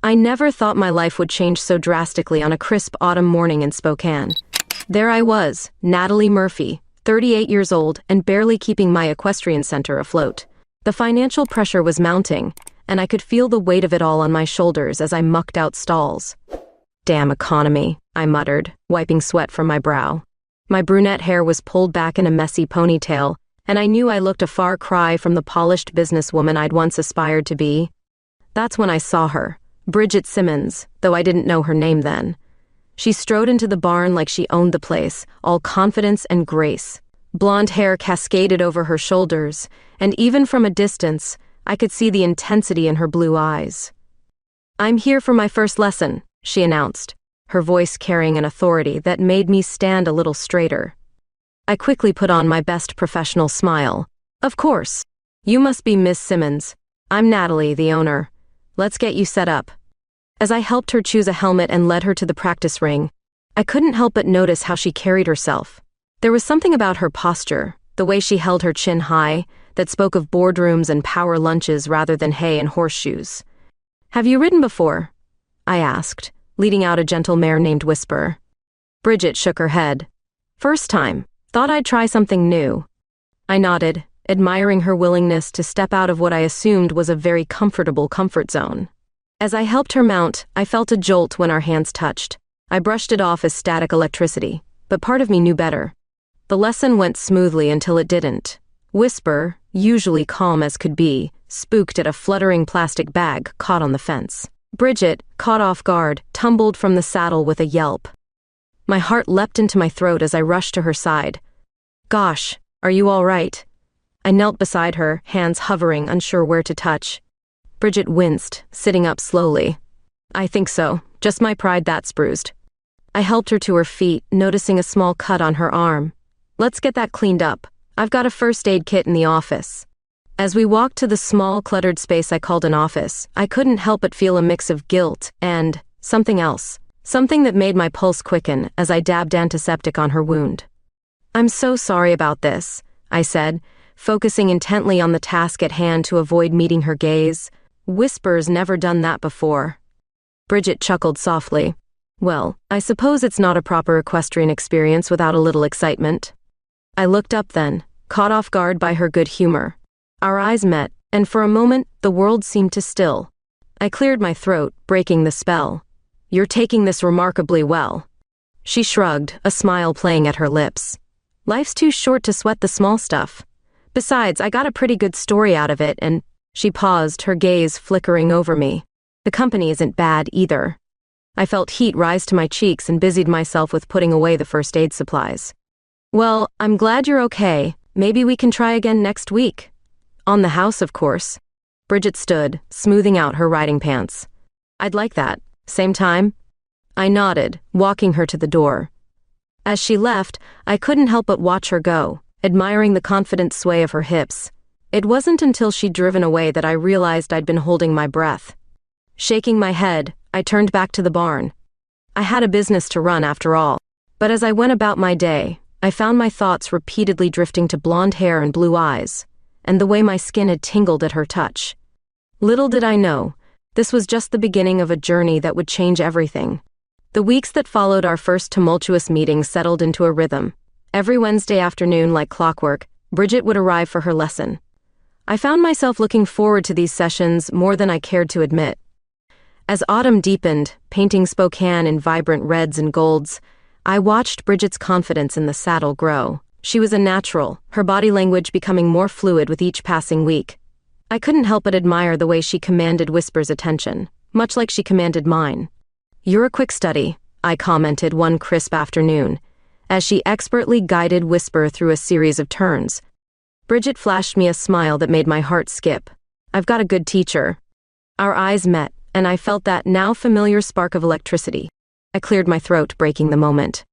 I never thought my life would change so drastically on a crisp autumn morning in Spokane. There I was, Natalie Murphy, 38 years old and barely keeping my equestrian center afloat. The financial pressure was mounting, and I could feel the weight of it all on my shoulders as I mucked out stalls. Damn economy, I muttered, wiping sweat from my brow. My brunette hair was pulled back in a messy ponytail, and I knew I looked a far cry from the polished businesswoman I'd once aspired to be. That's when I saw her, Bridget Simmons, though I didn't know her name then. She strode into the barn like she owned the place, all confidence and grace. Blonde hair cascaded over her shoulders, and even from a distance, I could see the intensity in her blue eyes. "I'm here for my first lesson," she announced, her voice carrying an authority that made me stand a little straighter. I quickly put on my best professional smile. "Of course. You must be Miss Simmons. I'm Natalie, the owner. Let's get you set up." As I helped her choose a helmet and led her to the practice ring, I couldn't help but notice how she carried herself. There was something about her posture, the way she held her chin high, that spoke of boardrooms and power lunches rather than hay and horseshoes. "Have you ridden before?" I asked, leading out a gentle mare named Whisper. Bridget shook her head. "First time. Thought I'd try something new." I nodded, admiring her willingness to step out of what I assumed was a very comfortable comfort zone. As I helped her mount, I felt a jolt when our hands touched. I brushed it off as static electricity, but part of me knew better. The lesson went smoothly until it didn't. Whisper, usually calm as could be, spooked at a fluttering plastic bag caught on the fence. Bridget, caught off guard, tumbled from the saddle with a yelp. My heart leapt into my throat as I rushed to her side. "Gosh, are you all right?" I knelt beside her, hands hovering, unsure where to touch. Bridget winced, sitting up slowly. "I think so. Just my pride that's bruised." I helped her to her feet, noticing a small cut on her arm. "Let's get that cleaned up. I've got a first aid kit in the office." As we walked to the small, cluttered space I called an office, I couldn't help but feel a mix of guilt and something else. Something that made my pulse quicken as I dabbed antiseptic on her wound. "I'm so sorry about this," I said, focusing intently on the task at hand to avoid meeting her gaze. "Whisper's never done that before." Bridget chuckled softly. "Well, I suppose it's not a proper equestrian experience without a little excitement." I looked up then, caught off guard by her good humor. Our eyes met, and for a moment, the world seemed to still. I cleared my throat, breaking the spell. "You're taking this remarkably well." She shrugged, a smile playing at her lips. "Life's too short to sweat the small stuff. Besides, I got a pretty good story out of it, and—" She paused, her gaze flickering over me. "The company isn't bad either." I felt heat rise to my cheeks and busied myself with putting away the first aid supplies. "Well, I'm glad you're okay. Maybe we can try again next week. On the house, of course." Bridget stood, smoothing out her riding pants. "I'd like that. Same time?" I nodded, walking her to the door. As she left, I couldn't help but watch her go, admiring the confident sway of her hips. It wasn't until she'd driven away that I realized I'd been holding my breath. Shaking my head, I turned back to the barn. I had a business to run after all. But as I went about my day, I found my thoughts repeatedly drifting to blonde hair and blue eyes, and the way my skin had tingled at her touch. Little did I know, this was just the beginning of a journey that would change everything. The weeks that followed our first tumultuous meeting settled into a rhythm. Every Wednesday afternoon, like clockwork, Bridget would arrive for her lesson. I found myself looking forward to these sessions more than I cared to admit. As autumn deepened, painting Spokane in vibrant reds and golds, I watched Bridget's confidence in the saddle grow. She was a natural, her body language becoming more fluid with each passing week. I couldn't help but admire the way she commanded Whisper's attention, much like she commanded mine. "You're a quick study," I commented one crisp afternoon, as she expertly guided Whisper through a series of turns. Bridget flashed me a smile that made my heart skip. "I've got a good teacher." Our eyes met, and I felt that now familiar spark of electricity. I cleared my throat, breaking the moment.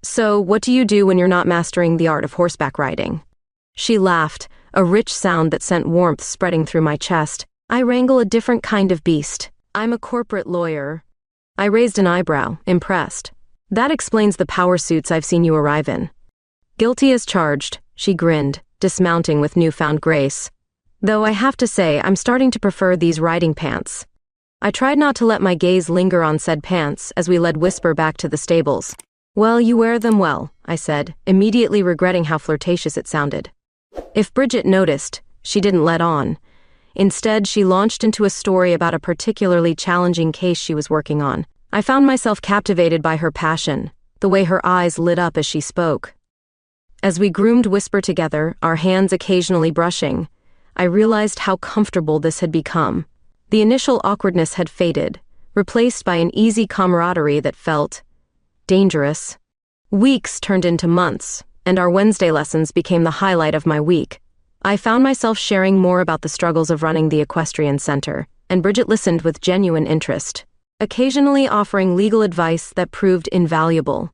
"So, what do you do when you're not mastering the art of horseback riding?" She laughed, a rich sound that sent warmth spreading through my chest. "I wrangle a different kind of beast. I'm a corporate lawyer." I raised an eyebrow, impressed. "That explains the power suits I've seen you arrive in." "Guilty as charged," she grinned, dismounting with newfound grace. "Though I have to say, I'm starting to prefer these riding pants." I tried not to let my gaze linger on said pants as we led Whisper back to the stables. "Well, you wear them well," I said, immediately regretting how flirtatious it sounded. If Bridget noticed, she didn't let on. Instead, she launched into a story about a particularly challenging case she was working on. I found myself captivated by her passion, the way her eyes lit up as she spoke. As we groomed Whisper together, our hands occasionally brushing, I realized how comfortable this had become. The initial awkwardness had faded, replaced by an easy camaraderie that felt dangerous. Weeks turned into months, and our Wednesday lessons became the highlight of my week. I found myself sharing more about the struggles of running the equestrian center, and Bridget listened with genuine interest, occasionally offering legal advice that proved invaluable.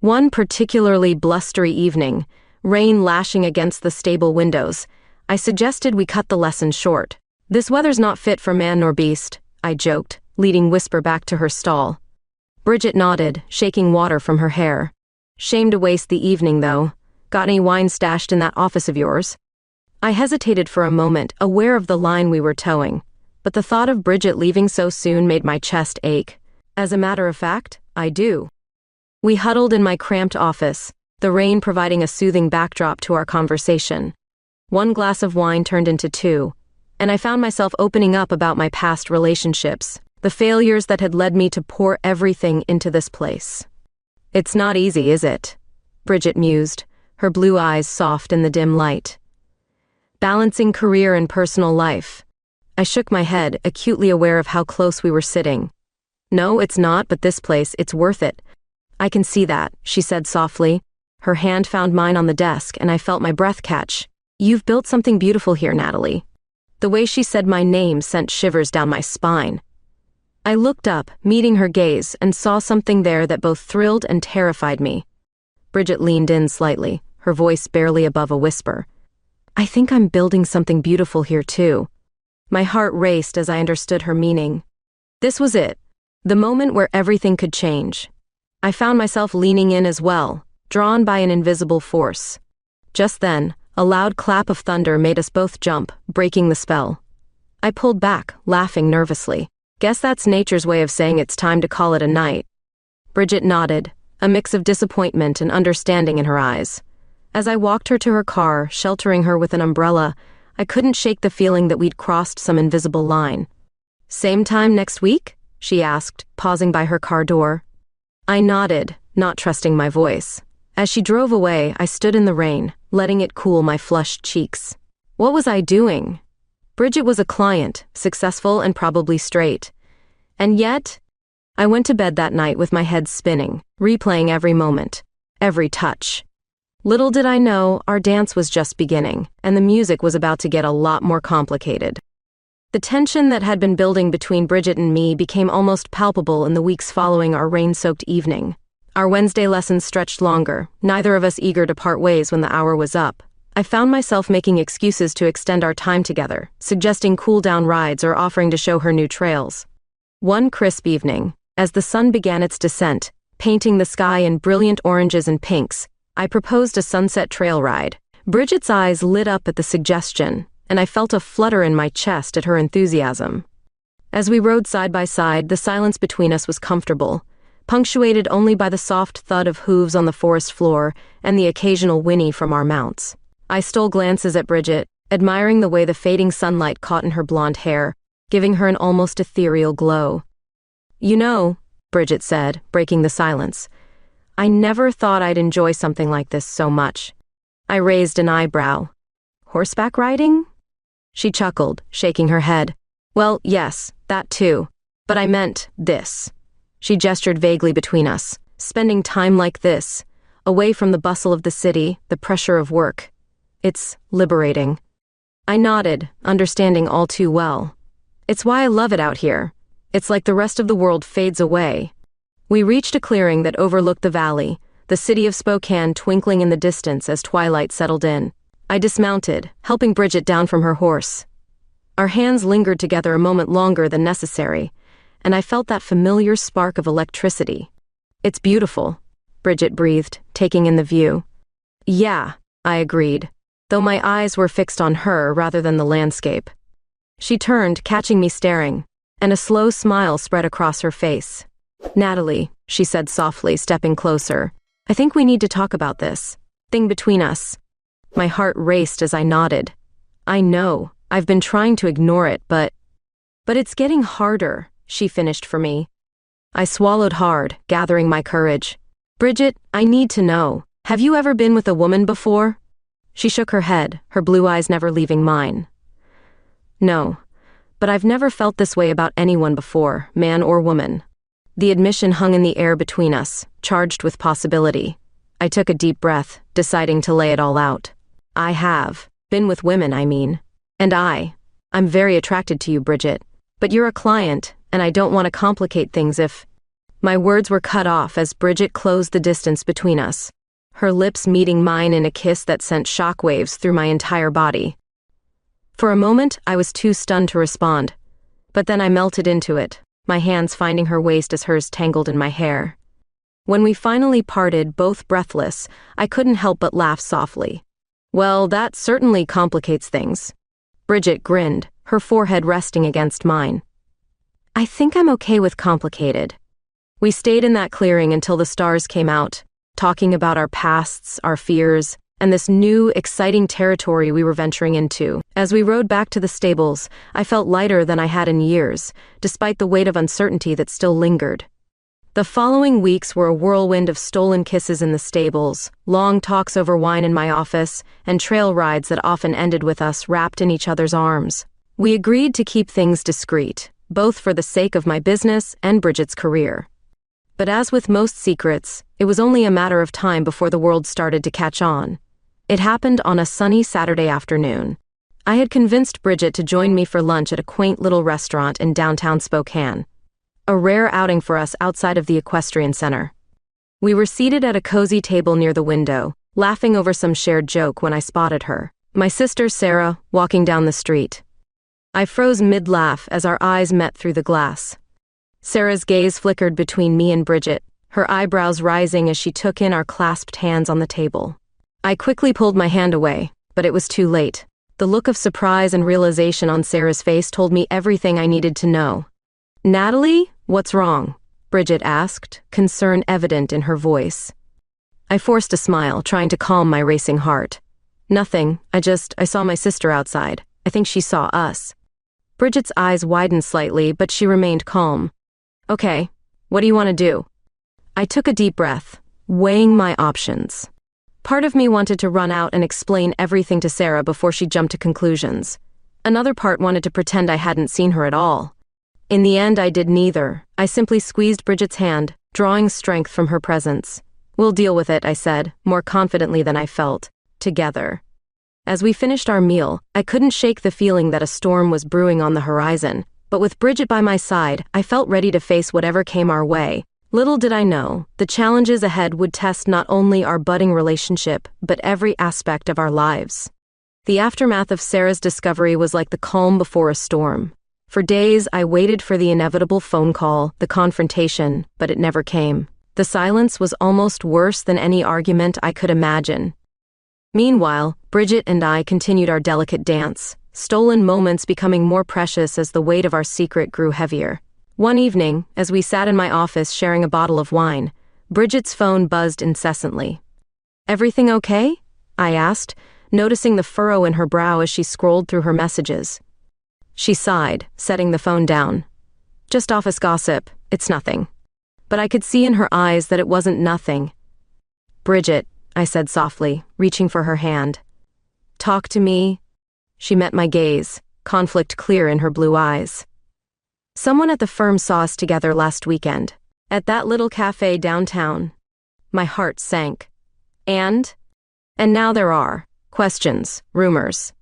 One particularly blustery evening, rain lashing against the stable windows, I suggested we cut the lesson short. "This weather's not fit for man nor beast," I joked, leading Whisper back to her stall. Bridget nodded, shaking water from her hair. "Shame to waste the evening, though. Got any wine stashed in that office of yours?" I hesitated for a moment, aware of the line we were towing, but the thought of Bridget leaving so soon made my chest ache. "As a matter of fact, I do." We huddled in my cramped office, the rain providing a soothing backdrop to our conversation. One glass of wine turned into two, and I found myself opening up about my past relationships, the failures that had led me to pour everything into this place. "It's not easy, is it?" Bridget mused, her blue eyes soft in the dim light. "Balancing career and personal life." I shook my head, acutely aware of how close we were sitting. "No, it's not, but this place, it's worth it." "I can see that," she said softly. Her hand found mine on the desk, and I felt my breath catch. "You've built something beautiful here, Natalie." The way she said my name sent shivers down my spine. I looked up, meeting her gaze, and saw something there that both thrilled and terrified me. Bridget leaned in slightly, her voice barely above a whisper. "I think I'm building something beautiful here too." My heart raced as I understood her meaning. This was it, the moment where everything could change. I found myself leaning in as well, drawn by an invisible force. Just then, a loud clap of thunder made us both jump, breaking the spell. I pulled back, laughing nervously. "Guess that's nature's way of saying it's time to call it a night." Bridget nodded, a mix of disappointment and understanding in her eyes. As I walked her to her car, sheltering her with an umbrella, I couldn't shake the feeling that we'd crossed some invisible line. "Same time next week?" she asked, pausing by her car door. I nodded, not trusting my voice. As she drove away, I stood in the rain, letting it cool my flushed cheeks. What was I doing? Bridget was a client, successful and probably straight. And yet, I went to bed that night with my head spinning, replaying every moment, every touch. Little did I know, our dance was just beginning, and the music was about to get a lot more complicated. The tension that had been building between Bridget and me became almost palpable in the weeks following our rain-soaked evening. Our Wednesday lessons stretched longer, neither of us eager to part ways when the hour was up. I found myself making excuses to extend our time together, suggesting cool-down rides or offering to show her new trails. One crisp evening, as the sun began its descent, painting the sky in brilliant oranges and pinks, I proposed a sunset trail ride. Bridget's eyes lit up at the suggestion, and I felt a flutter in my chest at her enthusiasm. As we rode side by side, the silence between us was comfortable, punctuated only by the soft thud of hooves on the forest floor and the occasional whinny from our mounts. I stole glances at Bridget, admiring the way the fading sunlight caught in her blonde hair, giving her an almost ethereal glow. "You know," Bridget said, breaking the silence, "I never thought I'd enjoy something like this so much." I raised an eyebrow. "Horseback riding?" She chuckled, shaking her head. "Well, yes, that too. But I meant this." She gestured vaguely between us. "Spending time like this, away from the bustle of the city, the pressure of work. It's liberating." I nodded, understanding all too well. "It's why I love it out here. It's like the rest of the world fades away." We reached a clearing that overlooked the valley, the city of Spokane twinkling in the distance as twilight settled in. I dismounted, helping Bridget down from her horse. Our hands lingered together a moment longer than necessary, and I felt that familiar spark of electricity. "It's beautiful," Bridget breathed, taking in the view. "Yeah," I agreed, though my eyes were fixed on her rather than the landscape. She turned, catching me staring, and a slow smile spread across her face. "Natalie," she said softly, stepping closer, "I think we need to talk about this thing between us." My heart raced as I nodded. "I know, I've been trying to ignore it, but it's getting harder," she finished for me. I swallowed hard, gathering my courage. "Bridget, I need to know, have you ever been with a woman before?" She shook her head, her blue eyes never leaving mine. "No, but I've never felt this way about anyone before, man or woman." The admission hung in the air between us, charged with possibility. I took a deep breath, deciding to lay it all out. "I have. Been with women, I mean. And I'm very attracted to you, Bridget. But you're a client, and I don't want to complicate things if—" My words were cut off as Bridget closed the distance between us, her lips meeting mine in a kiss that sent shockwaves through my entire body. For a moment, I was too stunned to respond, but then I melted into it, my hands finding her waist as hers tangled in my hair. When we finally parted, both breathless, I couldn't help but laugh softly. "Well, that certainly complicates things." Bridget grinned, her forehead resting against mine. "I think I'm okay with complicated." We stayed in that clearing until the stars came out, talking about our pasts, our fears, and this new, exciting territory we were venturing into. As we rode back to the stables, I felt lighter than I had in years, despite the weight of uncertainty that still lingered. The following weeks were a whirlwind of stolen kisses in the stables, long talks over wine in my office, and trail rides that often ended with us wrapped in each other's arms. We agreed to keep things discreet, both for the sake of my business and Bridget's career. But as with most secrets, it was only a matter of time before the world started to catch on. It happened on a sunny Saturday afternoon. I had convinced Bridget to join me for lunch at a quaint little restaurant in downtown Spokane. A rare outing for us outside of the equestrian center. We were seated at a cozy table near the window, laughing over some shared joke when I spotted her, my sister Sarah, walking down the street. I froze mid-laugh as our eyes met through the glass. Sarah's gaze flickered between me and Bridget, her eyebrows rising as she took in our clasped hands on the table. I quickly pulled my hand away, but it was too late. The look of surprise and realization on Sarah's face told me everything I needed to know. "Natalie, what's wrong?" Bridget asked, concern evident in her voice. I forced a smile, trying to calm my racing heart. "Nothing, I saw my sister outside. I think she saw us." Bridget's eyes widened slightly, but she remained calm. "Okay, what do you want to do?" I took a deep breath, weighing my options. Part of me wanted to run out and explain everything to Sarah before she jumped to conclusions. Another part wanted to pretend I hadn't seen her at all. In the end, I did neither. I simply squeezed Bridget's hand, drawing strength from her presence. "We'll deal with it," I said, more confidently than I felt. "Together." As we finished our meal, I couldn't shake the feeling that a storm was brewing on the horizon, but with Bridget by my side, I felt ready to face whatever came our way. Little did I know, the challenges ahead would test not only our budding relationship, but every aspect of our lives. The aftermath of Sarah's discovery was like the calm before a storm. For days, I waited for the inevitable phone call, the confrontation, but it never came. The silence was almost worse than any argument I could imagine. Meanwhile, Bridget and I continued our delicate dance, stolen moments becoming more precious as the weight of our secret grew heavier. One evening, as we sat in my office sharing a bottle of wine, Bridget's phone buzzed incessantly. "Everything okay?" I asked, noticing the furrow in her brow as she scrolled through her messages. She sighed, setting the phone down. "Just office gossip, it's nothing." But I could see in her eyes that it wasn't nothing. "Bridget," I said softly, reaching for her hand. "Talk to me." She met my gaze, conflict clear in her blue eyes. "Someone at the firm saw us together last weekend, at that little cafe downtown." My heart sank. And now there are questions, rumors.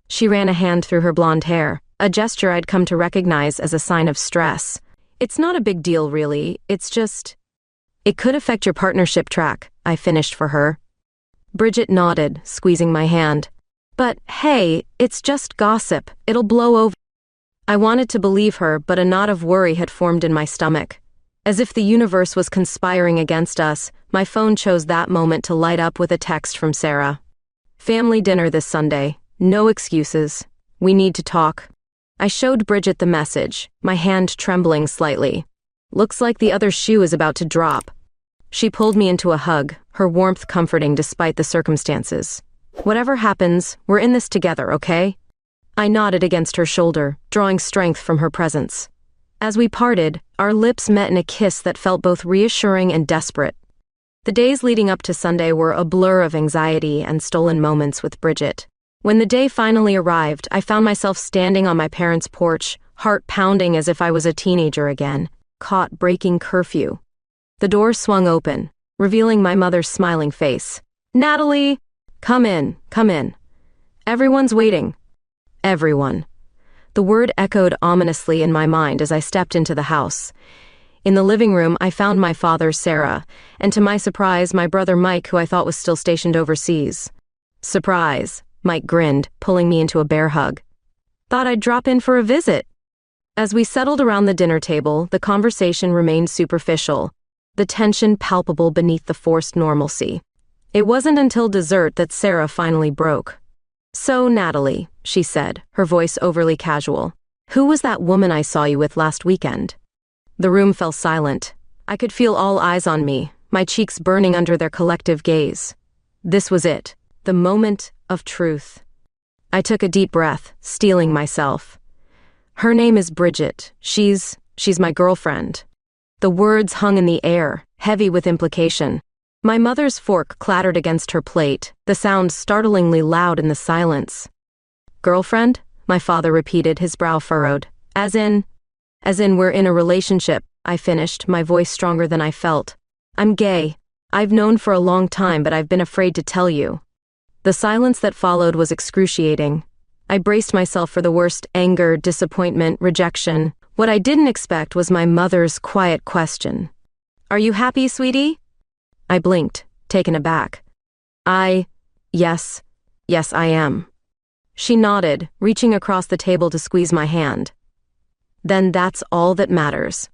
She ran a hand through her blonde hair, a gesture I'd come to recognize as a sign of stress. "It's not a big deal, really, it's just—" "It could affect your partnership track," I finished for her. Bridget nodded, squeezing my hand. "But hey, it's just gossip, it'll blow over." I wanted to believe her, but a knot of worry had formed in my stomach. As if the universe was conspiring against us, my phone chose that moment to light up with a text from Sarah. "Family dinner this Sunday. No excuses. We need to talk." I showed Bridget the message, my hand trembling slightly. Looks like the other shoe is about to drop. She pulled me into a hug, her warmth comforting despite the circumstances. Whatever happens, we're in this together, okay? I nodded against her shoulder, drawing strength from her presence. As we parted, our lips met in a kiss that felt both reassuring and desperate. The days leading up to Sunday were a blur of anxiety and stolen moments with Bridget. When the day finally arrived, I found myself standing on my parents' porch, heart pounding as if I was a teenager again, caught breaking curfew. The door swung open, revealing my mother's smiling face. "Natalie! Come in, come in. Everyone's waiting." Everyone. The word echoed ominously in my mind as I stepped into the house. In the living room, I found my father, Sarah, and to my surprise, my brother Mike, who I thought was still stationed overseas. "Surprise," Mike grinned, pulling me into a bear hug. "Thought I'd drop in for a visit." As we settled around the dinner table, the conversation remained superficial, the tension palpable beneath the forced normalcy. It wasn't until dessert that Sarah finally broke. "So, Natalie," she said, her voice overly casual, "who was that woman I saw you with last weekend?" The room fell silent. I could feel all eyes on me, my cheeks burning under their collective gaze. This was it, the moment of truth. I took a deep breath, steeling myself. "Her name is Bridget. She's my girlfriend." The words hung in the air, heavy with implication. My mother's fork clattered against her plate, the sound startlingly loud in the silence. "Girlfriend?" my father repeated, his brow furrowed. As in we're in a relationship," I finished, my voice stronger than I felt. "I'm gay. I've known for a long time, but I've been afraid to tell you." The silence that followed was excruciating. I braced myself for the worst: anger, disappointment, rejection. What I didn't expect was my mother's quiet question. "Are you happy, sweetie?" I blinked, taken aback. Yes, I am." She nodded, reaching across the table to squeeze my hand. "Then that's all that matters."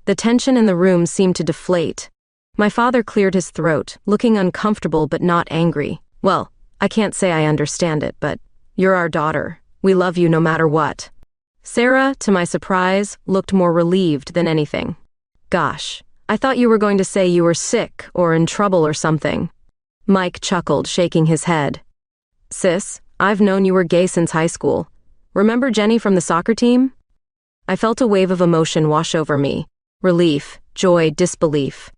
The tension in the room seemed to deflate. My father cleared his throat, looking uncomfortable but not angry. "Well, I can't say I understand it, but you're our daughter. We love you no matter what." Sarah, to my surprise, looked more relieved than anything. "Gosh, I thought you were going to say you were sick or in trouble or something." Mike chuckled, shaking his head. "Sis, I've known you were gay since high school. Remember Jenny from the soccer team?" I felt a wave of emotion wash over me. Relief, joy, disbelief.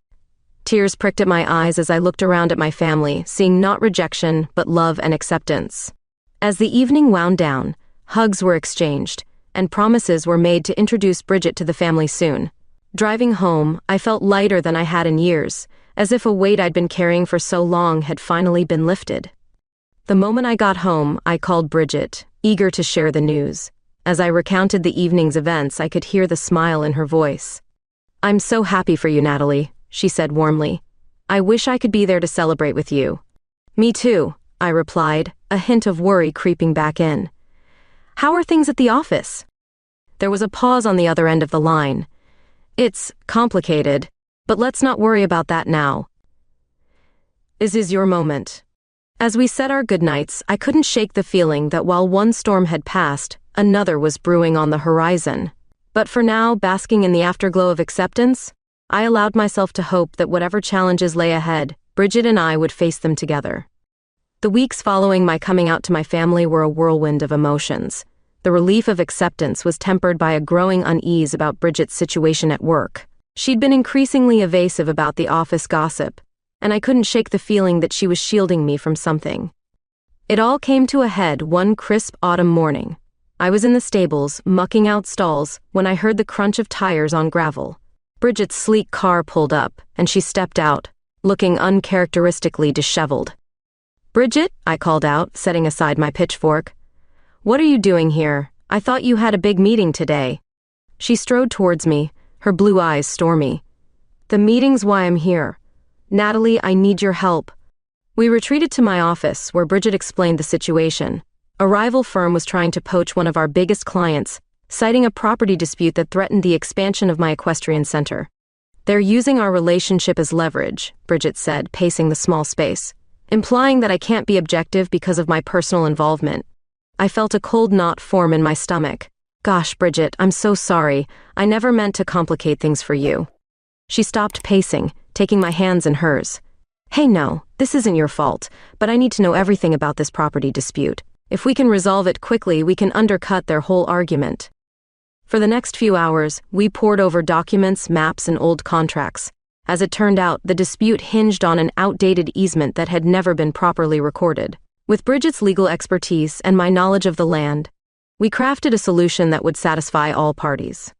Tears pricked at my eyes as I looked around at my family, seeing not rejection, but love and acceptance. As the evening wound down, hugs were exchanged, and promises were made to introduce Bridget to the family soon. Driving home, I felt lighter than I had in years, as if a weight I'd been carrying for so long had finally been lifted. The moment I got home, I called Bridget, eager to share the news. As I recounted the evening's events, I could hear the smile in her voice. "I'm so happy for you, Natalie," she said warmly. "I wish I could be there to celebrate with you." "Me too," I replied, a hint of worry creeping back in. "How are things at the office?" There was a pause on the other end of the line. "It's complicated, but let's not worry about that now. This is your moment." As we said our goodnights, I couldn't shake the feeling that while one storm had passed, another was brewing on the horizon. But for now, basking in the afterglow of acceptance, I allowed myself to hope that whatever challenges lay ahead, Bridget and I would face them together. The weeks following my coming out to my family were a whirlwind of emotions. The relief of acceptance was tempered by a growing unease about Bridget's situation at work. She'd been increasingly evasive about the office gossip, and I couldn't shake the feeling that she was shielding me from something. It all came to a head one crisp autumn morning. I was in the stables, mucking out stalls, when I heard the crunch of tires on gravel. Bridget's sleek car pulled up, and she stepped out, looking uncharacteristically disheveled. "Bridget," I called out, setting aside my pitchfork. "What are you doing here? I thought you had a big meeting today." She strode towards me, her blue eyes stormy. "The meeting's why I'm here. Natalie, I need your help." We retreated to my office, where Bridget explained the situation. A rival firm was trying to poach one of our biggest clients, citing a property dispute that threatened the expansion of my equestrian center. "They're using our relationship as leverage," Bridget said, pacing the small space, implying that I can't be objective because of my personal involvement. I felt a cold knot form in my stomach. Gosh, Bridget, I'm so sorry. I never meant to complicate things for you. She stopped pacing, taking my hands in hers. Hey, no, this isn't your fault, but I need to know everything about this property dispute. If we can resolve it quickly, we can undercut their whole argument. For the next few hours, we pored over documents, maps, and old contracts. As it turned out, the dispute hinged on an outdated easement that had never been properly recorded. With Bridget's legal expertise and my knowledge of the land, we crafted a solution that would satisfy all parties.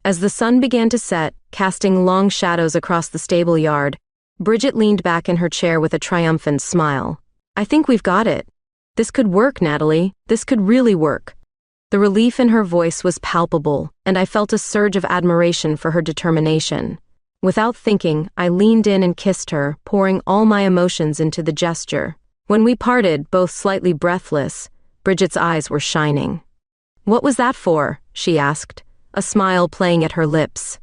As the sun began to set, casting long shadows across the stable yard, Bridget leaned back in her chair with a triumphant smile. I think we've got it. This could work, Natalie. This could really work. The relief in her voice was palpable, and I felt a surge of admiration for her determination. Without thinking, I leaned in and kissed her, pouring all my emotions into the gesture. When we parted, both slightly breathless, Bridget's eyes were shining. What was that for? She asked, a smile playing at her lips.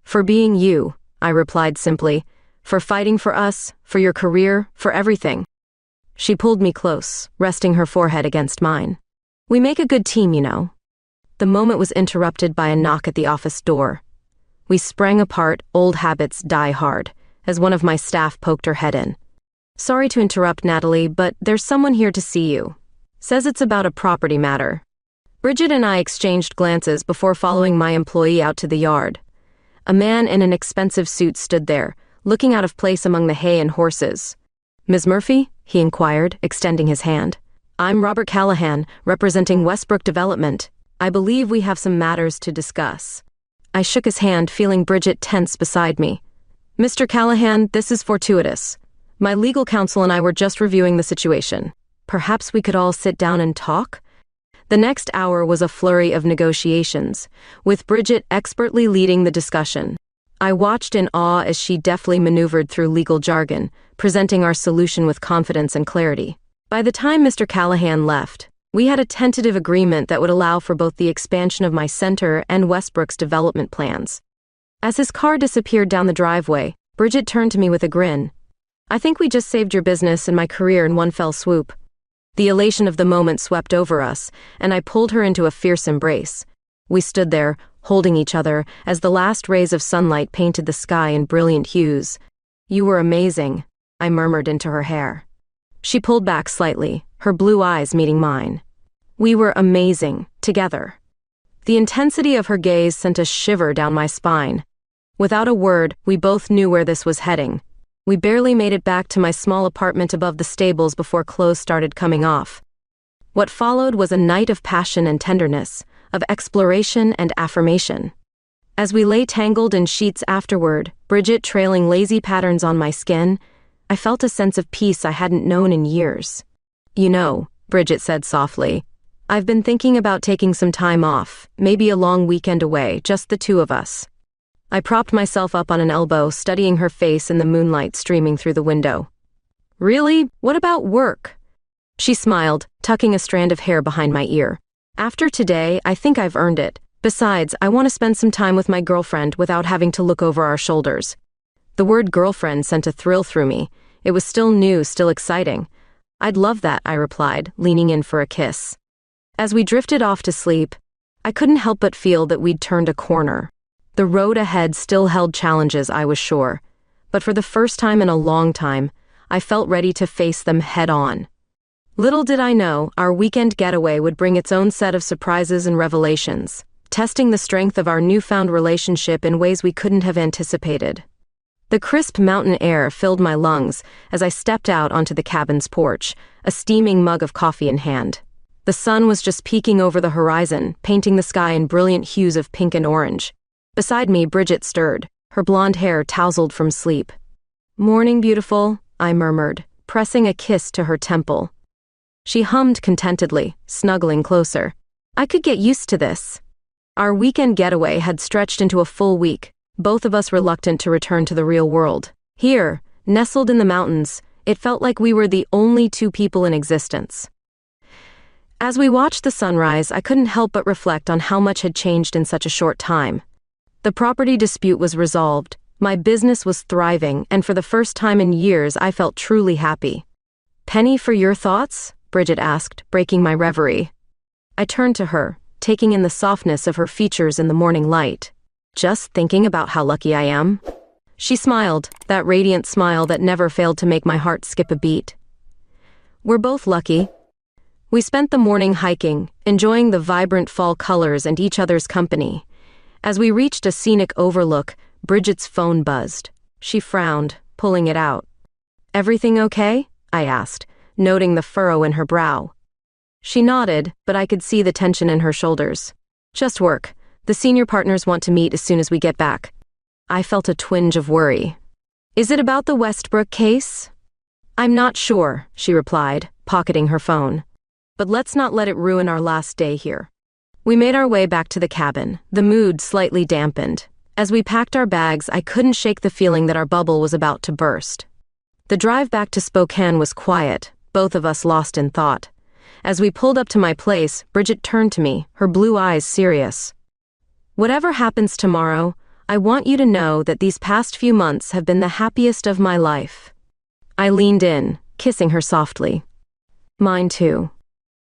For being you, I replied simply. For fighting for us, for your career, for everything. She pulled me close, resting her forehead against mine. We make a good team, you know. The moment was interrupted by a knock at the office door. We sprang apart, old habits die hard, as one of my staff poked her head in. Sorry to interrupt, Natalie, but there's someone here to see you. Says it's about a property matter. Bridget and I exchanged glances before following my employee out to the yard. A man in an expensive suit stood there, looking out of place among the hay and horses. Ms. Murphy? He inquired, extending his hand. I'm Robert Callahan, representing Westbrook Development. I believe we have some matters to discuss. I shook his hand, feeling Bridget tense beside me. Mr. Callahan, this is fortuitous. My legal counsel and I were just reviewing the situation. Perhaps we could all sit down and talk? The next hour was a flurry of negotiations, with Bridget expertly leading the discussion. I watched in awe as she deftly maneuvered through legal jargon, presenting our solution with confidence and clarity. By the time Mr. Callahan left, we had a tentative agreement that would allow for both the expansion of my center and Westbrook's development plans. As his car disappeared down the driveway, Bridget turned to me with a grin. I think we just saved your business and my career in one fell swoop. The elation of the moment swept over us, and I pulled her into a fierce embrace. We stood there, holding each other, as the last rays of sunlight painted the sky in brilliant hues. You were amazing, I murmured into her hair. She pulled back slightly, her blue eyes meeting mine. We were amazing, together. The intensity of her gaze sent a shiver down my spine. Without a word, we both knew where this was heading. We barely made it back to my small apartment above the stables before clothes started coming off. What followed was a night of passion and tenderness, of exploration and affirmation. As we lay tangled in sheets afterward, Bridget trailing lazy patterns on my skin, I felt a sense of peace I hadn't known in years. You know, Bridget said softly, I've been thinking about taking some time off, maybe a long weekend away, just the two of us. I propped myself up on an elbow, studying her face in the moonlight streaming through the window. Really? What about work? She smiled, tucking a strand of hair behind my ear. After today, I think I've earned it. Besides, I want to spend some time with my girlfriend without having to look over our shoulders. The word girlfriend sent a thrill through me. It was still new, still exciting. I'd love that, I replied, leaning in for a kiss. As we drifted off to sleep, I couldn't help but feel that we'd turned a corner. The road ahead still held challenges, I was sure, but for the first time in a long time, I felt ready to face them head on. Little did I know, our weekend getaway would bring its own set of surprises and revelations, testing the strength of our newfound relationship in ways we couldn't have anticipated. The crisp mountain air filled my lungs as I stepped out onto the cabin's porch, a steaming mug of coffee in hand. The sun was just peeking over the horizon, painting the sky in brilliant hues of pink and orange. Beside me, Bridget stirred, her blonde hair tousled from sleep. Morning, beautiful, I murmured, pressing a kiss to her temple. She hummed contentedly, snuggling closer. I could get used to this. Our weekend getaway had stretched into a full week, both of us reluctant to return to the real world. Here, nestled in the mountains, it felt like we were the only two people in existence. As we watched the sunrise, I couldn't help but reflect on how much had changed in such a short time. The property dispute was resolved, my business was thriving, and for the first time in years I felt truly happy. Penny, for your thoughts? Bridget asked, breaking my reverie. I turned to her, taking in the softness of her features in the morning light. "Just thinking about how lucky I am?" She smiled, that radiant smile that never failed to make my heart skip a beat. "We're both lucky." We spent the morning hiking, enjoying the vibrant fall colors and each other's company. As we reached a scenic overlook, Bridget's phone buzzed. She frowned, pulling it out. "Everything okay?" I asked, noting the furrow in her brow. She nodded, but I could see the tension in her shoulders. "Just work. The senior partners want to meet as soon as we get back." I felt a twinge of worry. "Is it about the Westbrook case?" "I'm not sure," she replied, pocketing her phone. "But let's not let it ruin our last day here." We made our way back to the cabin, the mood slightly dampened. As we packed our bags, I couldn't shake the feeling that our bubble was about to burst. The drive back to Spokane was quiet, both of us lost in thought. As we pulled up to my place, Bridget turned to me, her blue eyes serious. "Whatever happens tomorrow, I want you to know that these past few months have been the happiest of my life." I leaned in, kissing her softly. "Mine too."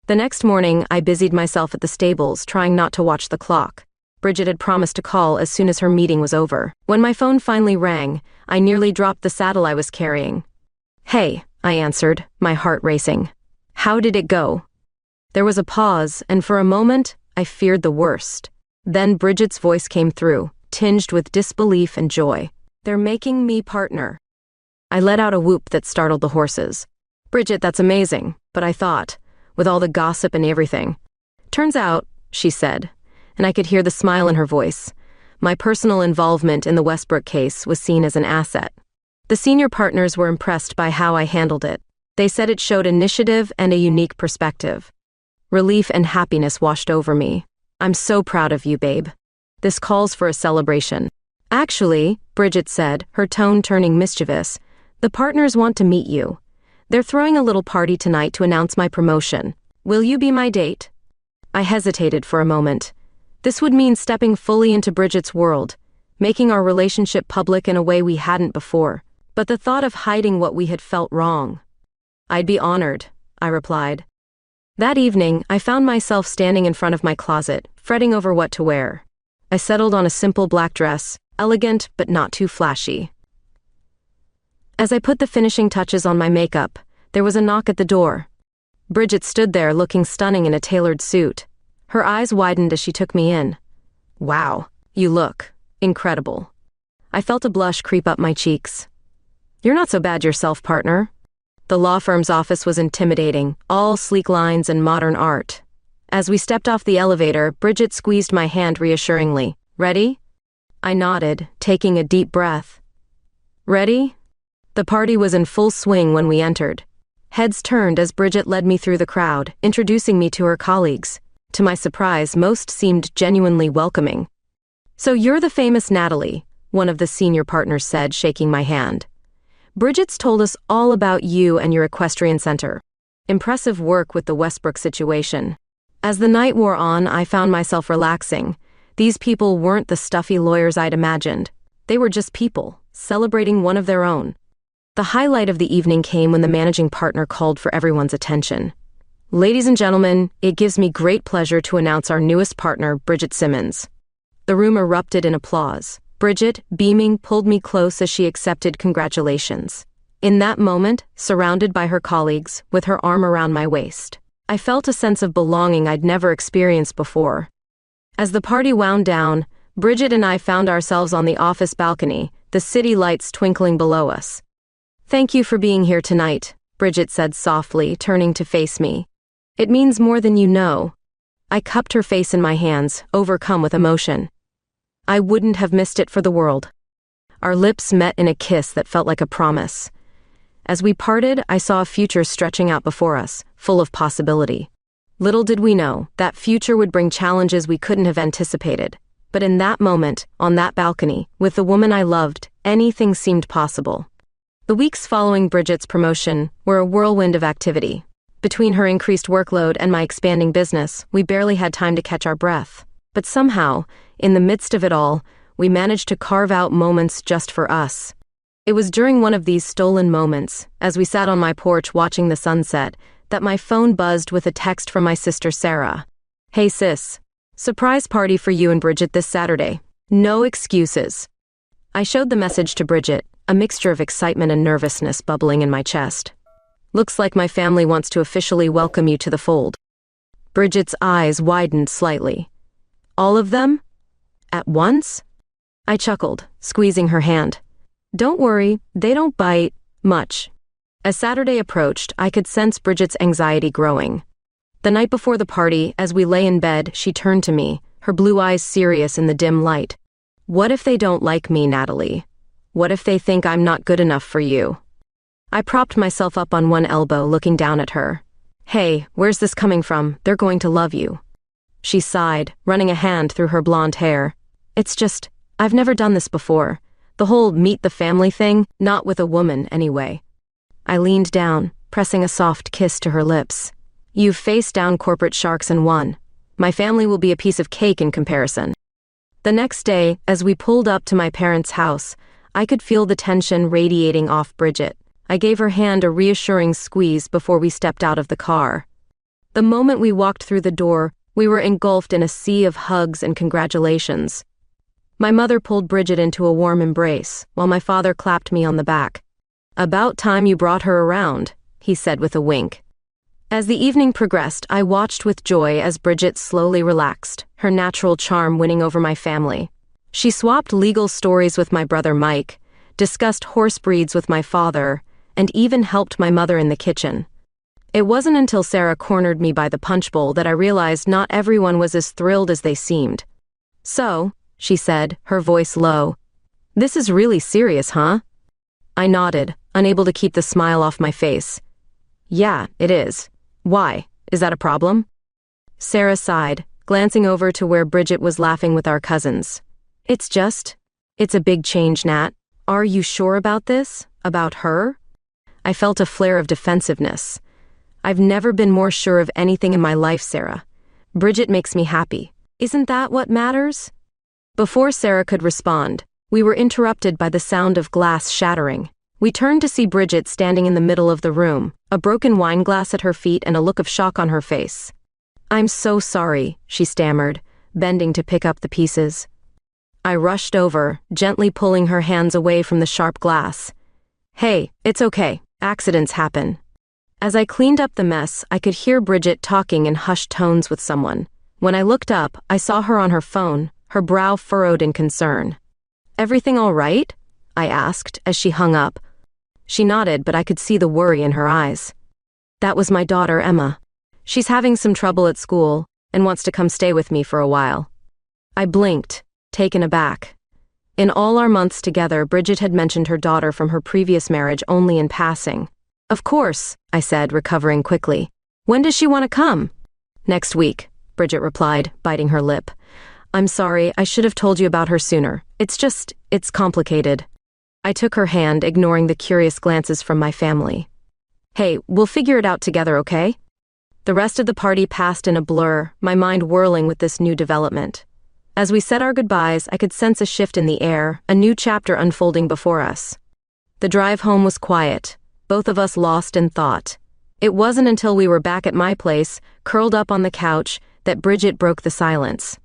The next morning, I busied myself at the stables, trying not to watch the clock. Bridget had promised to call as soon as her meeting was over. When my phone finally rang, I nearly dropped the saddle I was carrying. "Hey," I answered, my heart racing. "How did it go?" There was a pause, and for a moment, I feared the worst. Then Bridget's voice came through, tinged with disbelief and joy. "They're making me partner." I let out a whoop that startled the horses. "Bridget, that's amazing," but I thought, with all the gossip and everything. "Turns out," she said, and I could hear the smile in her voice, my personal involvement in the Westbrook case was seen as an asset. The senior partners were impressed by how I handled it. They said it showed initiative and a unique perspective. Relief and happiness washed over me. "I'm so proud of you, babe. This calls for a celebration." "Actually," Bridget said, her tone turning mischievous, "the partners want to meet you. They're throwing a little party tonight to announce my promotion. Will you be my date?" I hesitated for a moment. This would mean stepping fully into Bridget's world, making our relationship public in a way we hadn't before. But the thought of hiding what we had felt wrong. "I'd be honored," I replied. That evening, I found myself standing in front of my closet, fretting over what to wear. I settled on a simple black dress, elegant but not too flashy. As I put the finishing touches on my makeup, there was a knock at the door. Bridget stood there looking stunning in a tailored suit. Her eyes widened as she took me in. "Wow, you look incredible." I felt a blush creep up my cheeks. "You're not so bad yourself, partner." The law firm's office was intimidating, all sleek lines and modern art. As we stepped off the elevator, Bridget squeezed my hand reassuringly. "Ready?" I nodded, taking a deep breath. "Ready?" The party was in full swing when we entered. Heads turned as Bridget led me through the crowd, introducing me to her colleagues. To my surprise, most seemed genuinely welcoming. "So you're the famous Natalie," one of the senior partners said, shaking my hand. "Bridget's told us all about you and your equestrian center. Impressive work with the Westbrook situation." As the night wore on, I found myself relaxing. These people weren't the stuffy lawyers I'd imagined. They were just people, celebrating one of their own. The highlight of the evening came when the managing partner called for everyone's attention. "Ladies and gentlemen, it gives me great pleasure to announce our newest partner, Bridget Simmons." The room erupted in applause. Bridget, beaming, pulled me close as she accepted congratulations. In that moment, surrounded by her colleagues, with her arm around my waist, I felt a sense of belonging I'd never experienced before. As the party wound down, Bridget and I found ourselves on the office balcony, the city lights twinkling below us. "Thank you for being here tonight," Bridget said softly, turning to face me. "It means more than you know." I cupped her face in my hands, overcome with emotion. I wouldn't have missed it for the world. Our lips met in a kiss that felt like a promise. As we parted, I saw a future stretching out before us, full of possibility. Little did we know, that future would bring challenges we couldn't have anticipated. But in that moment, on that balcony, with the woman I loved, anything seemed possible. The weeks following Bridget's promotion were a whirlwind of activity. Between her increased workload and my expanding business, we barely had time to catch our breath. But somehow, in the midst of it all, we managed to carve out moments just for us. It was during one of these stolen moments, as we sat on my porch watching the sunset, that my phone buzzed with a text from my sister Sarah. "Hey sis, Surprise party for you and Bridget this Saturday. No excuses. I showed the message to Bridget, a mixture of excitement and nervousness bubbling in my chest. Looks like my family wants to officially welcome you to the fold. Bridget's eyes widened slightly. All of them? At once? I chuckled, squeezing her hand. Don't worry, they don't bite much. As Saturday approached, I could sense Bridget's anxiety growing. The night before the party, as we lay in bed, she turned to me, her blue eyes serious in the dim light. What if they don't like me, Natalie? What if they think I'm not good enough for you? I propped myself up on one elbow, looking down at her. Hey, where's this coming from? They're going to love you. She sighed, running a hand through her blonde hair. It's just, I've never done this before. The whole meet the family thing, not with a woman, anyway. I leaned down, pressing a soft kiss to her lips. You've faced down corporate sharks and won. My family will be a piece of cake in comparison. The next day, as we pulled up to my parents' house, I could feel the tension radiating off Bridget. I gave her hand a reassuring squeeze before we stepped out of the car. The moment we walked through the door, we were engulfed in a sea of hugs and congratulations. My mother pulled Bridget into a warm embrace, while my father clapped me on the back. About time you brought her around, he said with a wink. As the evening progressed, I watched with joy as Bridget slowly relaxed, her natural charm winning over my family. She swapped legal stories with my brother Mike, discussed horse breeds with my father, and even helped my mother in the kitchen. It wasn't until Sarah cornered me by the punch bowl that I realized not everyone was as thrilled as they seemed. So, she said, her voice low, this is really serious, huh? I nodded, unable to keep the smile off my face. Yeah, it is. Why? Is that a problem? Sarah sighed, glancing over to where Bridget was laughing with our cousins. It's a big change, Nat. Are you sure about this? About her? I felt a flare of defensiveness. I've never been more sure of anything in my life, Sarah. Bridget makes me happy. Isn't that what matters? Before Sarah could respond, we were interrupted by the sound of glass shattering. We turned to see Bridget standing in the middle of the room, a broken wine glass at her feet and a look of shock on her face. I'm so sorry, she stammered, bending to pick up the pieces. I rushed over, gently pulling her hands away from the sharp glass. Hey, it's okay, accidents happen. As I cleaned up the mess, I could hear Bridget talking in hushed tones with someone. When I looked up, I saw her on her phone, her brow furrowed in concern. Everything all right? I asked as she hung up. She nodded, but I could see the worry in her eyes. That was my daughter, Emma. She's having some trouble at school and wants to come stay with me for a while. I blinked, taken aback. In all our months together, Bridget had mentioned her daughter from her previous marriage only in passing. Of course, I said, recovering quickly. When does she want to come? Next week, Bridget replied, biting her lip. I'm sorry, I should have told you about her sooner. It's complicated. I took her hand, ignoring the curious glances from my family. Hey, we'll figure it out together, okay? The rest of the party passed in a blur, my mind whirling with this new development. As we said our goodbyes, I could sense a shift in the air, a new chapter unfolding before us. The drive home was quiet, both of us lost in thought. It wasn't until we were back at my place, curled up on the couch, that Bridget broke the silence.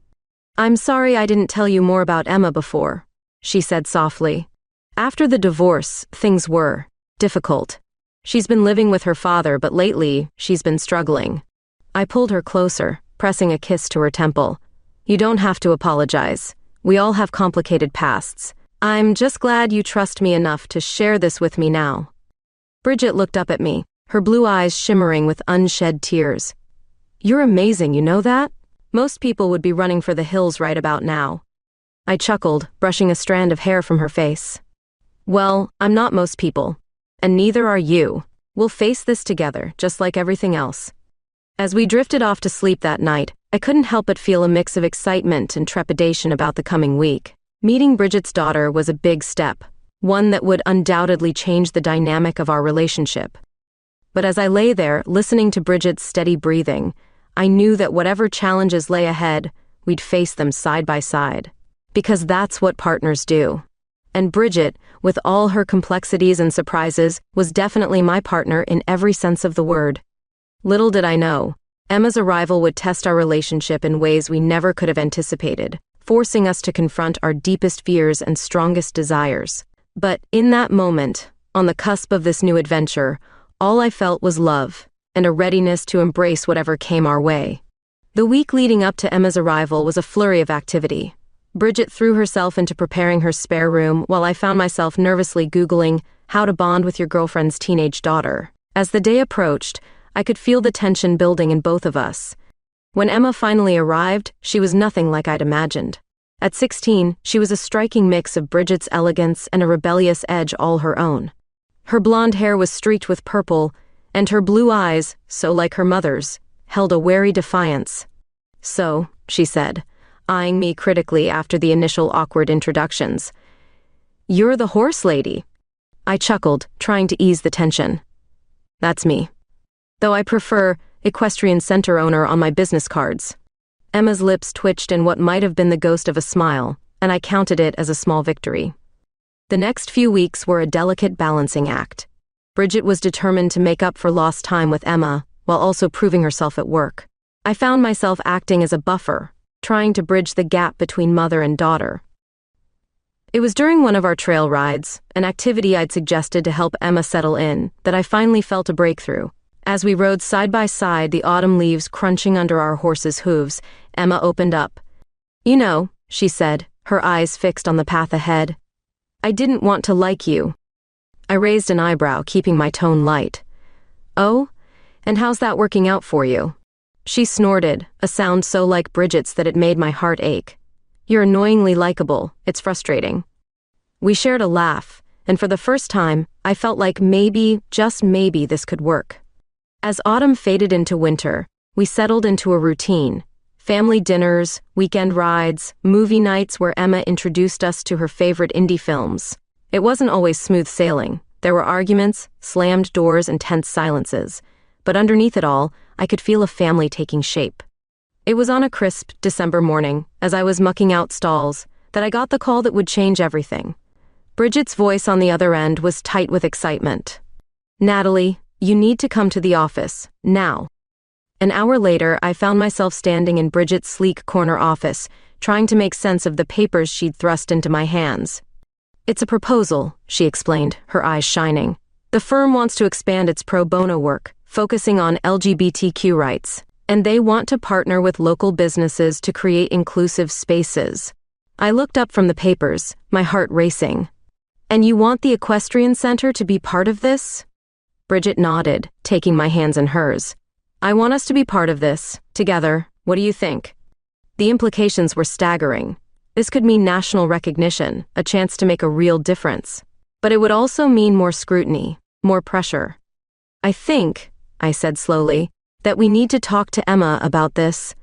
I'm sorry I didn't tell you more about Emma before, she said softly. After the divorce, things were difficult. She's been living with her father, but lately, she's been struggling. I pulled her closer, pressing a kiss to her temple. You don't have to apologize. We all have complicated pasts. I'm just glad you trust me enough to share this with me now. Bridget looked up at me, her blue eyes shimmering with unshed tears. You're amazing, you know that? Most people would be running for the hills right about now. I chuckled, brushing a strand of hair from her face. Well, I'm not most people. And neither are you. We'll face this together, just like everything else. As we drifted off to sleep that night, I couldn't help but feel a mix of excitement and trepidation about the coming week. Meeting Bridget's daughter was a big step, one that would undoubtedly change the dynamic of our relationship. But as I lay there, listening to Bridget's steady breathing, I knew that whatever challenges lay ahead, we'd face them side by side. Because that's what partners do. And Bridget, with all her complexities and surprises, was definitely my partner in every sense of the word. Little did I know, Emma's arrival would test our relationship in ways we never could have anticipated, forcing us to confront our deepest fears and strongest desires. But in that moment, on the cusp of this new adventure, all I felt was love and a readiness to embrace whatever came our way. The week leading up to Emma's arrival was a flurry of activity. Bridget threw herself into preparing her spare room while I found myself nervously Googling how to bond with your girlfriend's teenage daughter. As the day approached, I could feel the tension building in both of us. When Emma finally arrived, she was nothing like I'd imagined. At 16, she was a striking mix of Bridget's elegance and a rebellious edge all her own. Her blonde hair was streaked with purple, and her blue eyes, so like her mother's, held a wary defiance. "So," she said, eyeing me critically after the initial awkward introductions, "you're the horse lady." I chuckled, trying to ease the tension. "That's me. Though I prefer equestrian center owner on my business cards." Emma's lips twitched in what might have been the ghost of a smile, and I counted it as a small victory. The next few weeks were a delicate balancing act. Bridget was determined to make up for lost time with Emma, while also proving herself at work. I found myself acting as a buffer, trying to bridge the gap between mother and daughter. It was during one of our trail rides, an activity I'd suggested to help Emma settle in, that I finally felt a breakthrough. As we rode side by side, the autumn leaves crunching under our horses' hooves, Emma opened up. "You know," she said, her eyes fixed on the path ahead, "I didn't want to like you." I raised an eyebrow, keeping my tone light. "Oh? And how's that working out for you?" She snorted, a sound so like Bridget's that it made my heart ache. "You're annoyingly likable. It's frustrating." We shared a laugh, and for the first time, I felt like maybe, just maybe, this could work. As autumn faded into winter, we settled into a routine. Family dinners, weekend rides, movie nights where Emma introduced us to her favorite indie films. It wasn't always smooth sailing. There were arguments, slammed doors, and tense silences. But underneath it all, I could feel a family taking shape. It was on a crisp December morning, as I was mucking out stalls, that I got the call that would change everything. Bridget's voice on the other end was tight with excitement. "Natalie, you need to come to the office, now." An hour later, I found myself standing in Bridget's sleek corner office, trying to make sense of the papers she'd thrust into my hands. "It's a proposal," she explained, her eyes shining. "The firm wants to expand its pro bono work, focusing on LGBTQ rights, and they want to partner with local businesses to create inclusive spaces." I looked up from the papers, my heart racing. "And you want the equestrian center to be part of this?" Bridget nodded, taking my hands in hers. "I want us to be part of this, together. What do you think?" The implications were staggering. This could mean national recognition, a chance to make a real difference. But it would also mean more scrutiny, more pressure. "I think," I said slowly, "that we need to talk to Emma about this."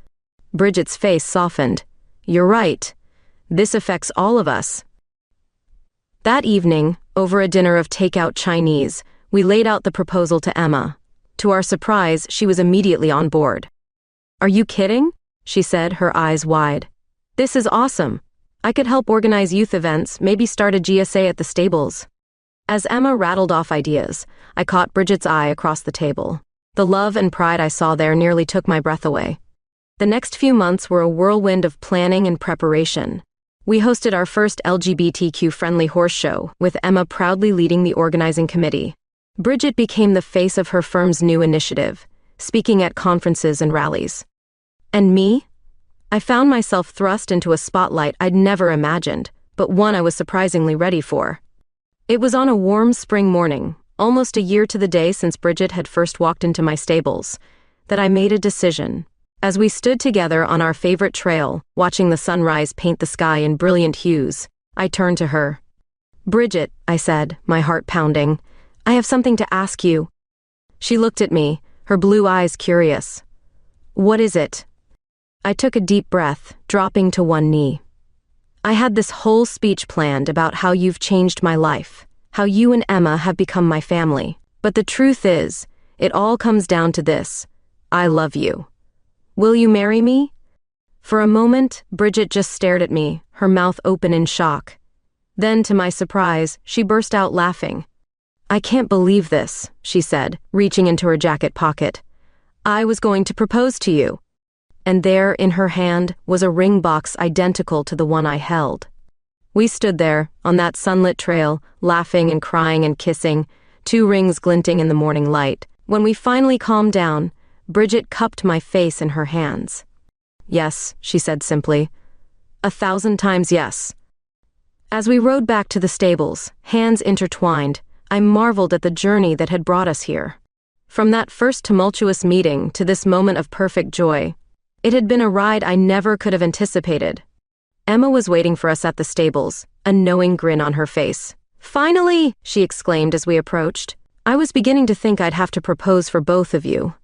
Bridget's face softened. "You're right. This affects all of us." That evening, over a dinner of takeout Chinese, we laid out the proposal to Emma. To our surprise, she was immediately on board. "Are you kidding?" she said, her eyes wide. "This is awesome. I could help organize youth events, maybe start a GSA at the stables." As Emma rattled off ideas, I caught Bridget's eye across the table. The love and pride I saw there nearly took my breath away. The next few months were a whirlwind of planning and preparation. We hosted our first LGBTQ-friendly horse show, with Emma proudly leading the organizing committee. Bridget became the face of her firm's new initiative, speaking at conferences and rallies. And me? I found myself thrust into a spotlight I'd never imagined, but one I was surprisingly ready for. It was on a warm spring morning, almost a year to the day since Bridget had first walked into my stables, that I made a decision. As we stood together on our favorite trail, watching the sunrise paint the sky in brilliant hues, I turned to her. "Bridget," I said, my heart pounding, "I have something to ask you." She looked at me, her blue eyes curious. "What is it?" I took a deep breath, dropping to one knee. "I had this whole speech planned about how you've changed my life, how you and Emma have become my family. But the truth is, it all comes down to this. I love you. Will you marry me?" For a moment, Bridget just stared at me, her mouth open in shock. Then, to my surprise, she burst out laughing. "I can't believe this," she said, reaching into her jacket pocket. I was going to propose to you. And there, in her hand, was a ring box identical to the one I held. We stood there, on that sunlit trail, laughing and crying and kissing, 2 rings glinting in the morning light. When we finally calmed down, Bridget cupped my face in her hands. "Yes," she said simply. 1,000 times yes. As we rode back to the stables, hands intertwined, I marveled at the journey that had brought us here. From that first tumultuous meeting to this moment of perfect joy, it had been a ride I never could have anticipated. Emma was waiting for us at the stables, a knowing grin on her face. "Finally!" she exclaimed as we approached. "I was beginning to think I'd have to propose for both of you."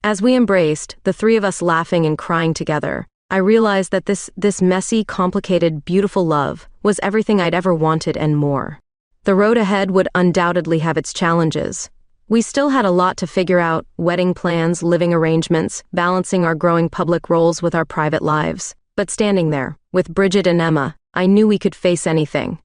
As we embraced, the 3 of us laughing and crying together, I realized that this messy, complicated, beautiful love was everything I'd ever wanted and more. The road ahead would undoubtedly have its challenges. We still had a lot to figure out: wedding plans, living arrangements, balancing our growing public roles with our private lives. But standing there, with Bridget and Emma, I knew we could face anything.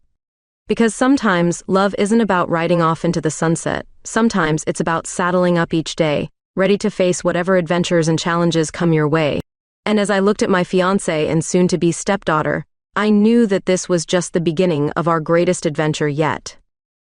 Because sometimes love isn't about riding off into the sunset. Sometimes it's about saddling up each day, ready to face whatever adventures and challenges come your way. And as I looked at my fiancé and soon-to-be stepdaughter, I knew that this was just the beginning of our greatest adventure yet.